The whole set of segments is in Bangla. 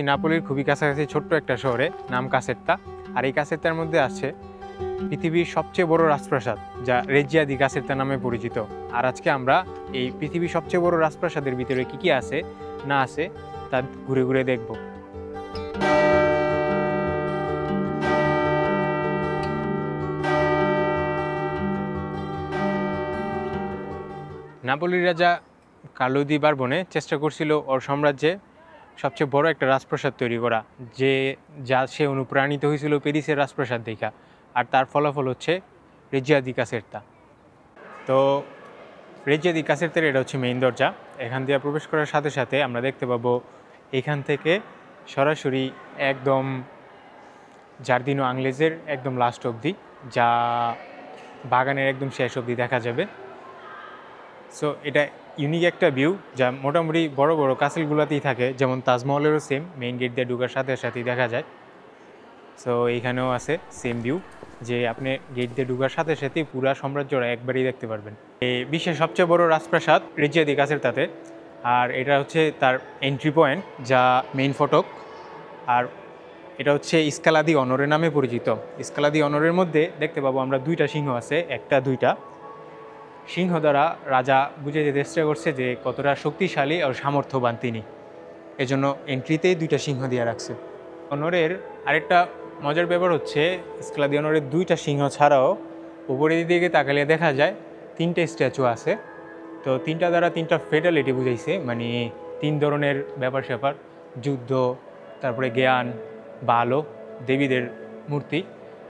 নাপোলির খুবই কাছাকাছি ছোট্ট একটা শহরে, নাম কাসেত্তা। আর এই কাসেত্তার মধ্যে আছে পৃথিবীর সবচেয়ে বড় রাজপ্রাসাদ, যা রেজিয়া দি কাসেত্তা নামে পরিচিত। আর আজকে আমরা এই পৃথিবীর সবচেয়ে বড় রাজপ্রাসাদের ভিতরে কি কি আছে না আছে তা ঘুরে ঘুরে দেখব। নাপোলির রাজা কার্লো দি বারবোনে চেষ্টা করছিল ওর সাম্রাজ্যে সবচেয়ে বড় একটা রাজপ্রাসাদ তৈরি করা, যা সে অনুপ্রাণিত হয়েছিল প্যারিসের রাজপ্রাসাদ দেখা। আর তার ফলাফল হচ্ছে রেজিয়া দি কাসেত্তা। তো রেজিয়া দি কাসেত্তার এটা হচ্ছে মেইন দরজা। এখান দিয়ে প্রবেশ করার সাথে সাথে আমরা দেখতে পাবো এখান থেকে সরাসরি একদম জার্দিনো আংলেজের একদম লাস্ট অবধি, যা বাগানের একদম শেষ অবধি দেখা যাবে। সো এটা ইউনিক একটা ভিউ, যা মোটামুটি বড় বড় কাসেলগুলোতেই থাকে, যেমন তাজমহলেরও সেম মেইন গেট দিয়ে ঢোকার সাথে সাথেই দেখা যায়। সো এইখানেও আছে সেম ভিউ, যে আপনি গেট দিয়ে ঢোকার সাথে সাথেই পুরো সাম্রাজ্যটা একবারই দেখতে পারবেন। এই বিশ্বের সবচেয়ে বড় রাজপ্রাসাদ রেজিয়া দি কাসেত্তাতে। আর এটা হচ্ছে তার এন্ট্রি পয়েন্ট, যা মেইন ফটক। আর এটা হচ্ছে স্কালা দি অনরে নামে পরিচিত। স্কালা দি অনরের মধ্যে দেখতে পাবো আমরা দুইটা সিংহ আছে, একটা দুইটা সিংহ দ্বারা রাজা বুঝে যেতে চেষ্টা করছে যে কতটা শক্তিশালী আর সামর্থ্যবান তিনি। এজন্য এন্ট্রিতেই দুইটা সিংহ দিয়ে রাখছে। অনরের আরেকটা মজার ব্যাপার হচ্ছে স্কালা দি অনরের দুইটা সিংহ ছাড়াও উপরের দিকে তাকালে দেখা যায় তিনটে স্ট্যাচু আছে। তো তিনটা দ্বারা তিনটা ফেটালিটি বুঝাইছে, মানে তিন ধরনের ব্যাপার স্যাপার, যুদ্ধ, তারপরে জ্ঞান বা আলো, দেবীদের মূর্তি।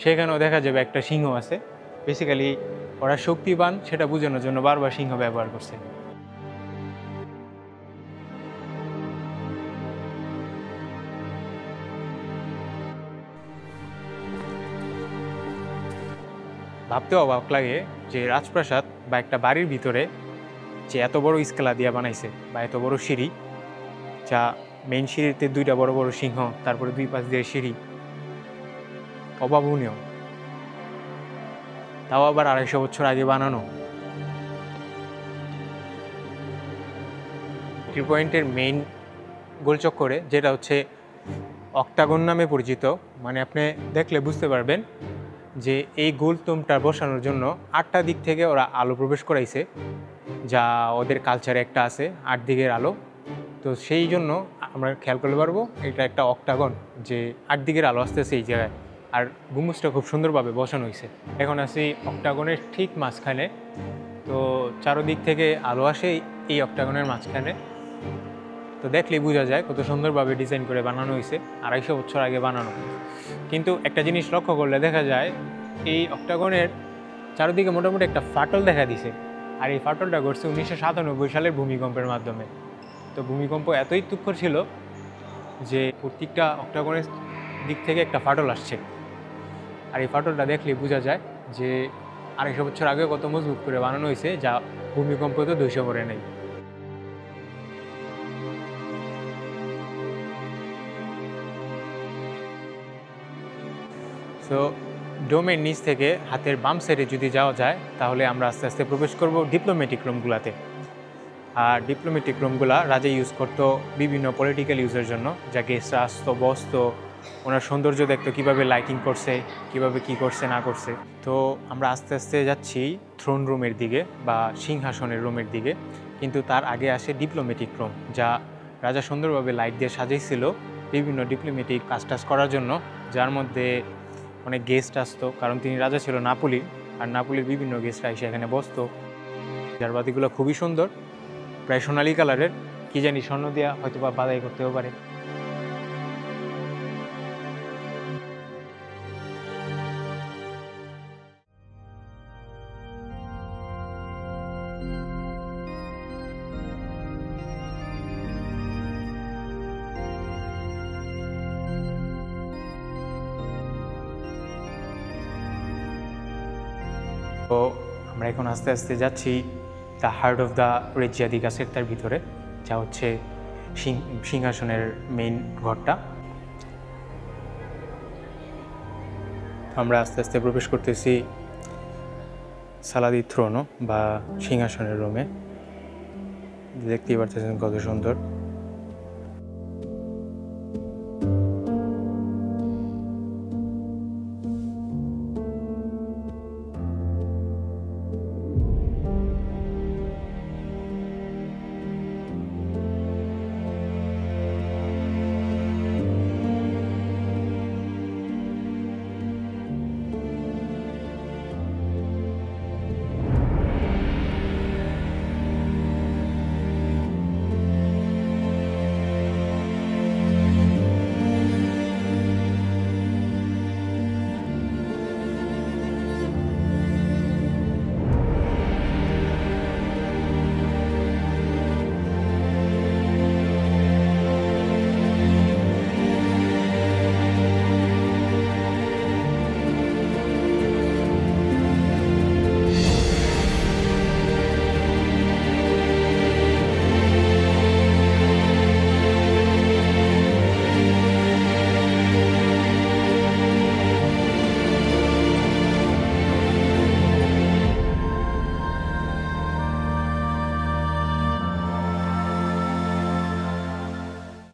সেখানেও দেখা যাবে একটা সিংহ আছে। বেসিক্যালি ওরা শক্তিবান সেটা বোঝানোর জন্য বারবার সিংহ ব্যবহার করছে। ভাবতে অবাক লাগে যে রাজপ্রাসাদ বা একটা বাড়ির ভিতরে যে এত বড় স্কেলা দিয়া বানাইছে বা এত বড় সিঁড়ি, যা মেইন সিঁড়িতে দুইটা বড় বড় সিংহ, তারপরে দুই পাশ দিয়ে সিঁড়ি, অভাবনীয়। তাও আবার 250 বছর আগে বানানো। ট্রি পয়েন্টের মেইন গোলচক্করে, যেটা হচ্ছে অক্টাগন নামে পরিচিত, মানে আপনি দেখলে বুঝতে পারবেন যে এই গোলতোমটা বসানোর জন্য 8টা দিক থেকে ওরা আলো প্রবেশ করাইছে, যা ওদের কালচারে একটা আছে 8 দিকের আলো। তো সেই জন্য আমরা খেয়াল করতে পারবো এটা একটা অক্টাগন, যে 8 দিকের আলো আসতেছে এই জায়গায়। আর গম্বুজটা খুব সুন্দরভাবে বসানো হয়েছে। এখন আছি অক্টাগনের ঠিক মাঝখানে। তো চারোদিক থেকে আলো আসে এই অক্টাগনের মাঝখানে। তো দেখলেই বোঝা যায় কত সুন্দরভাবে ডিজাইন করে বানানো হয়েছে, 250 বছর আগে বানানো। কিন্তু একটা জিনিস লক্ষ্য করলে দেখা যায় এই অক্টাগনের চারদিকে মোটামুটি একটা ফাটল দেখা দিছে। আর এই ফাটলটা ঘটছে 1997 সালের ভূমিকম্পের মাধ্যমে। তো ভূমিকম্প এতই তুচ্ছ ছিল যে প্রত্যেকটা অক্টাগনের দিক থেকে একটা ফাটল আসছে। আর এই ফাটলটা দেখলেই বোঝা যায় যে 250 বছর আগে কত মজবুত করে বানানো হয়েছে, যা ভূমিকম্পতে ধ্বংস করে নেই। তো ডোমের নিচ থেকে হাতের বাম সাইডে যদি যাওয়া যায়, তাহলে আমরা আস্তে আস্তে প্রবেশ করব ডিপ্লোম্যাটিক রুমগুলোতে। আর ডিপ্লোম্যাটিক রুমগুলা রাজা ইউজ করতো বিভিন্ন পলিটিক্যাল ইউজের জন্য, যা গেস্টরা আসতো, বসতো, ওনার সৌন্দর্য দেখতো কীভাবে লাইটিং করছে, কীভাবে কী করছে না করছে। তো আমরা আস্তে আস্তে যাচ্ছি থ্রোন রুমের দিকে বা সিংহাসনের রুমের দিকে। কিন্তু তার আগে আসে ডিপ্লোম্যাটিক রুম, যা রাজা সুন্দরভাবে লাইট দিয়ে সাজাইছিল বিভিন্ন ডিপ্লোম্যাটিক কাজ টাজ করার জন্য, যার মধ্যে অনেক গেস্ট আসতো, কারণ তিনি রাজা ছিল নাপোলি। আর নাপোলির বিভিন্ন গেস্টরা এসে এখানে বসতো। জারবাতিগুলো খুবই সুন্দর, প্রায় সোনালি কালারের, কি জানি স্বর্ণ দেওয়া, হয়তো বা বাদাই করতেও পারে। তো আমরা এখন আস্তে আস্তে যাচ্ছি the heart of the Reggia di কাসেত্তার ভিতরে, যা হচ্ছে সিংহাসনের মেইন ঘরটা। আমরা আস্তে আস্তে প্রবেশ করতেছি সালা দি থ্রোনো বা সিংহাসনের রুমে। দেখতেই পারতেছেন কত সুন্দর।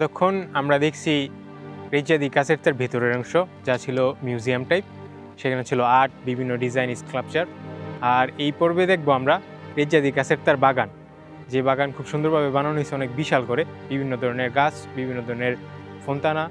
তখন আমরা দেখছি রেজ্জা দি কাসেরতার ভেতরের অংশ, যা ছিল মিউজিয়াম টাইপ। সেখানে ছিল আর্ট, বিভিন্ন ডিজাইন, স্কাল্পচার। আর এই পর্বে দেখবো আমরা রেজ্জা দি কাসেরতার বাগান, যে বাগান খুব সুন্দরভাবে বানানো হয়েছে, অনেক বিশাল করে, বিভিন্ন ধরনের গাছ, বিভিন্ন ধরনের ফন্তানা।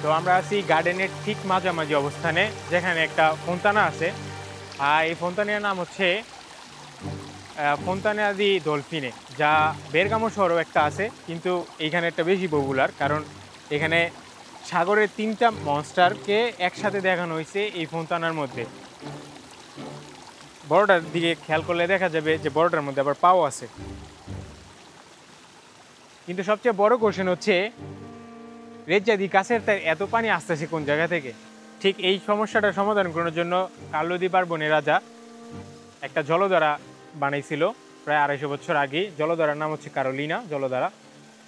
তো আমরা আছি গার্ডেনের ঠিক মাঝামাঝি অবস্থানে, যেখানে একটা ফন্তানা আছে। আর এই ফন্তানার নাম হচ্ছে ফন্তানা দি ডলফিনে, যা বেরগামো শহরও একটা আছে, কিন্তু এইখানে একটা বেশি পপুলার, কারণ এখানে সাগরের 3টা মনস্টারকে একসাথে দেখানো হয়েছে এই ফন্তানার মধ্যে। বড়টার দিকে খেয়াল করলে দেখা যাবে যে বড়টার মধ্যে আবার পাও আছে। কিন্তু সবচেয়ে বড় কোশ্চেন হচ্ছে, রেজ্জা দি কাসেরতার এত পানি আসতেছে কোন জায়গা থেকে? ঠিক এই সমস্যাটার সমাধান করার জন্য কার্লো দি বারবোনে রাজা একটা জলধারা বানাইছিল প্রায় 250 বছর আগে। জলধারার নাম হচ্ছে কারোলিনা জলধারা।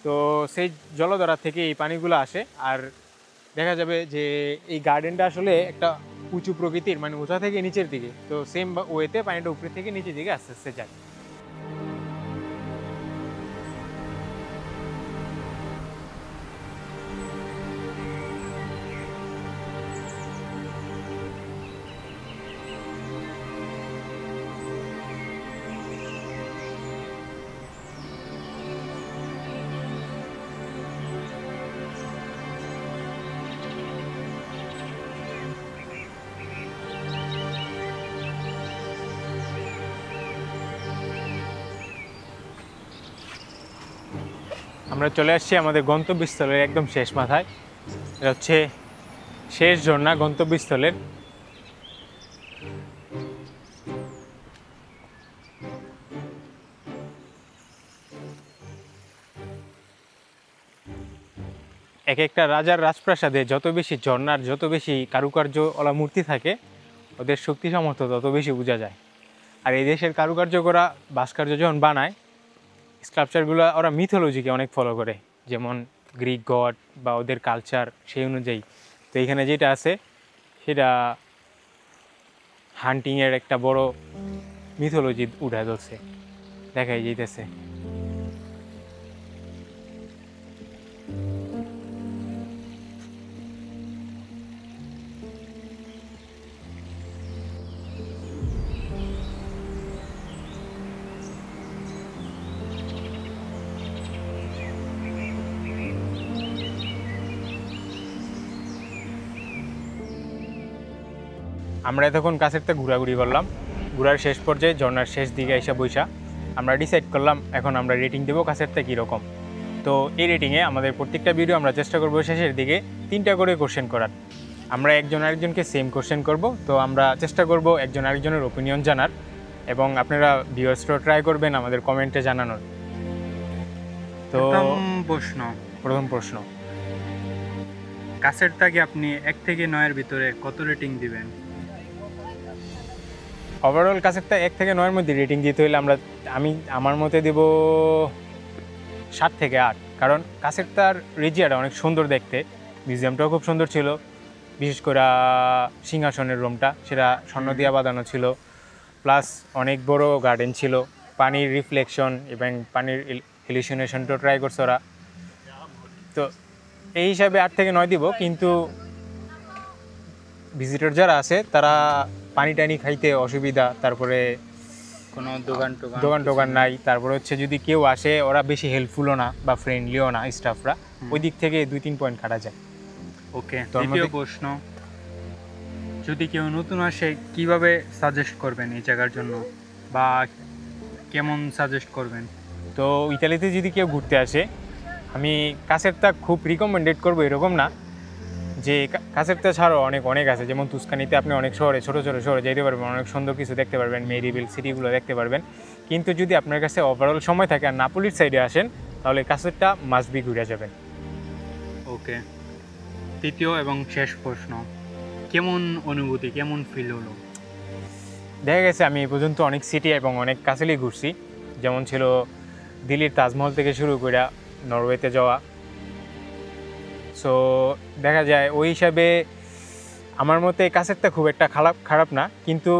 তো সেই জলধারা থেকে এই পানিগুলো আসে। আর দেখা যাবে যে এই গার্ডেনটা আসলে একটা উঁচু প্রকৃতির, মানে উঁচা থেকে নিচের দিকে। তো সেম ওয়েতে পানিটা উপরে থেকে নিচের দিকে আস্তে আস্তে যায়। আমরা চলে আসছি আমাদের গন্তব্যস্থলের একদম শেষ মাথায়। এটা হচ্ছে শেষ ঝর্ণা গন্তব্যস্থলের। এক একটা রাজার রাজপ্রাসাদে যত বেশি ঝর্ণার, যত বেশি কারুকার্য ওলা মূর্তি থাকে, ওদের শক্তি সামর্থ্য তত বেশি বোঝা যায়। আর এই দেশের কারুকার্য করা ভাস্কর্য যখন বানায়, স্কাল্পচারগুলো ওরা মিথোলজিকে অনেক ফলো করে, যেমন গ্রিক গড বা ওদের কালচার সেই অনুযায়ী। তো এখানে যেটা আছে সেটা হান্টিংয়ের একটা বড় মিথোলজি উঠে ধরছে, দেখাই যেতেছে। আমরা এতক্ষণ কাছের থেকে ঘোরাঘুরি করলাম, ঘোরার শেষ পর্যায়ে ঝর্ণার শেষ দিকে এসে বৈশা আমরা ডিসাইড করলাম এখন আমরা রেটিং দেবো কাছের থেকে কীরকম। তো এই রেটিংয়ে আমাদের প্রত্যেকটা ভিডিও আমরা চেষ্টা করবো শেষের দিকে 3টা করে কোশ্চেন করার। আমরা একজন আরেকজনকে সেম কোশ্চেন করব। তো আমরা চেষ্টা করব একজন আরেকজনের ওপিনিয়ন জানার, এবং আপনারা ভিউয়ার্সরাও ট্রাই করবেন আমাদের কমেন্টে জানানোর। তো প্রথম প্রশ্ন, কাসেরতাকে আপনি 1 থেকে 9-এর ভিতরে কত রেটিং দিবেন? ওভারঅল কাছেরটা 1 থেকে 9-এর মধ্যে রেটিং দিতে হলে আমার মতে দেব 7 থেকে 8। কারণ কাছেরটার রেজিয়াটা অনেক সুন্দর দেখতে, মিউজিয়ামটাও খুব সুন্দর ছিল, বিশেষ করে সিংহাসনের রুমটা সেটা স্বর্ণ দিয়া বাঁধানো ছিল, প্লাস অনেক বড় গার্ডেন ছিল, পানির রিফ্লেকশন এবং পানির হ্যালুসিনেশনটাও ট্রাই করছে ওরা। তো এই হিসাবে 8 থেকে 9 দিব। কিন্তু ভিজিটর যারা আছে তারা পানি টানি খাইতে অসুবিধা, তারপরে কোনো দোকান টোকান নাই, তারপরে হচ্ছে যদি কেউ আসে ওরা বেশি হেল্পফুলও না বা ফ্রেন্ডলিও না স্টাফরা, ওই দিক থেকে 2-3 পয়েন্ট কাটা যায়। ওকে, দ্বিতীয় প্রশ্ন, যদি কেউ নতুন আসে কিভাবে সাজেস্ট করবেন এই জায়গার জন্য, বা কেমন সাজেস্ট করবেন? তো ইতালিতে যদি কেউ ঘুরতে আসে, আমি কাছেরটা খুব রিকমেন্ডেড করবো এরকম না, যে কাছেরটা ছাড়াও অনেক আছে। যেমন তুস্কানিতে আপনি অনেক শহরে, ছোটো শহরে যেতে পারবেন, অনেক সুন্দর কিছু দেখতে পারবেন, মেরিবিল সিটিগুলো দেখতে পারবেন। কিন্তু যদি আপনার কাছে ওভারঅল সময় থাকে আর নাপোলির সাইডে আসেন, তাহলে কাছেরটা মাস্ট বি ঘুরে যাবেন। ওকে, তৃতীয় এবং শেষ প্রশ্ন, কেমন অনুভূতি, কেমন ফিল হলো? দেখা গেছে আমি এই পর্যন্ত অনেক সিটি এবং অনেক কাছেলেই ঘুরছি, যেমন ছিল দিল্লির তাজমহল থেকে শুরু করে নরওয়েতে যাওয়া, সো দেখা যায় ওই হিসাবে আমার মতে কাছেরটা খুব একটা খারাপ না, কিন্তু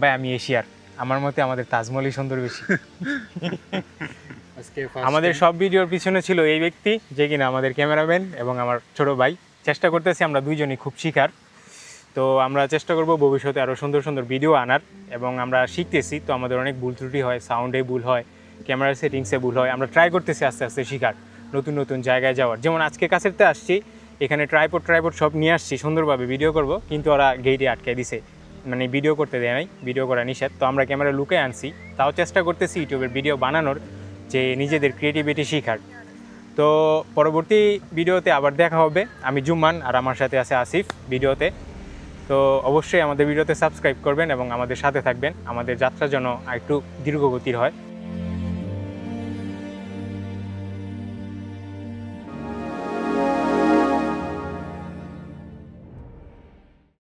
ভাই আমি এশিয়ার, আমার মতে আমাদের তাজমহলই সুন্দর বেশি। আমাদের সব ভিডিওর পিছনে ছিল এই ব্যক্তি, যে কিনা আমাদের ক্যামেরাম্যান এবং আমার ছোট ভাই। চেষ্টা করতেছি আমরা দুইজনই খুব শিখার, তো আমরা চেষ্টা করব ভবিষ্যতে আরও সুন্দর সুন্দর ভিডিও আনার, এবং আমরা শিখতেছি, তো আমাদের অনেক ভুল ত্রুটি হয়, সাউন্ডে ভুল হয়, ক্যামেরার সেটিংসে ভুল হয়। আমরা ট্রাই করতেছি আস্তে আস্তে শিখার, নতুন নতুন জায়গায় যাওয়ার। যেমন আজকে কাছেরতে আসছি, এখানে ট্রাইপড সব নিয়ে আসছি, সুন্দরভাবে ভিডিও করব, কিন্তু ওরা গেটে আটকে দিছে, মানে ভিডিও করতে দেয় নাই, ভিডিও করা নিষেধ। তো আমরা ক্যামেরা লুকে আনছি, তাও চেষ্টা করতেছি ইউটিউবের ভিডিও বানানোর, যে নিজেদের ক্রিয়েটিভিটি শেখার। তো পরবর্তী ভিডিওতে আবার দেখা হবে। আমি জুম্মান, আর আমার সাথে আছে আসিফ ভিডিওতে। তো অবশ্যই আমাদের ভিডিওতে সাবস্ক্রাইব করবেন এবং আমাদের সাথে থাকবেন, আমাদের যাত্রা যেন একটু দীর্ঘগতির হয়।